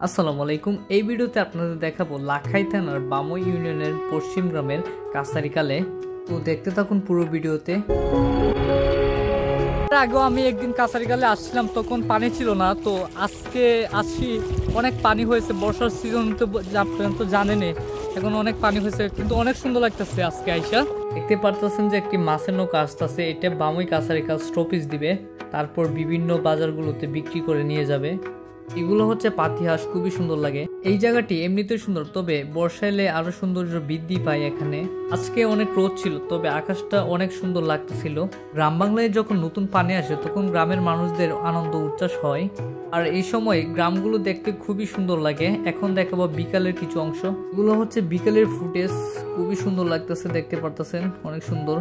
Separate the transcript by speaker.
Speaker 1: আসসালামু আলাইকুম। এই ভিডিওতে আপনাদের দেখাবো লাখাই থানার বামই ইউনিয়নের পশ্চিম গ্রামের কাছারিকালে। তো দেখতে থাকুন পুরো ভিডিওতে।
Speaker 2: আগেও আমি একদিন কাছারিকালে আসছিলাম, তখন পানি ছিল না। তো আজকে আসি, অনেক পানি হয়েছে। বর্ষার সিজন তো আপনারা তো জানেনই, এখন অনেক পানি হয়েছে, কিন্তু অনেক সুন্দর লাগতেছে আজকে আইসা।
Speaker 1: দেখতে পারতেছেন যে একটি মাছের নৌকা আসতেছে। এটা বামই কাছারিকাল স্টপেজ দিবে, তারপর বিভিন্ন বাজারগুলোতে বিক্রি করে নিয়ে যাবে। এগুলো হচ্ছে পাতি হাঁস, খুবই সুন্দর লাগে। এই জায়গাটি এমনিতে সুন্দর, তবে বর্ষা এলে আরো সৌন্দর্য বৃদ্ধি পায় এখানে। আজকে অনেক রোদ ছিল, তবে আকাশটা অনেক সুন্দর লাগতেছিল। গ্রাম বাংলায় যখন নতুন পানি আসে তখন গ্রামের মানুষদের আনন্দ উচ্ছ্বাস হয়, আর এই সময় গ্রামগুলো দেখতে খুবই সুন্দর লাগে। এখন দেখাবো বিকালের কিছু অংশ। এগুলো হচ্ছে বিকালের ফুটেজ, খুবই সুন্দর লাগতেছে, দেখতে পারতেছেন, অনেক সুন্দর।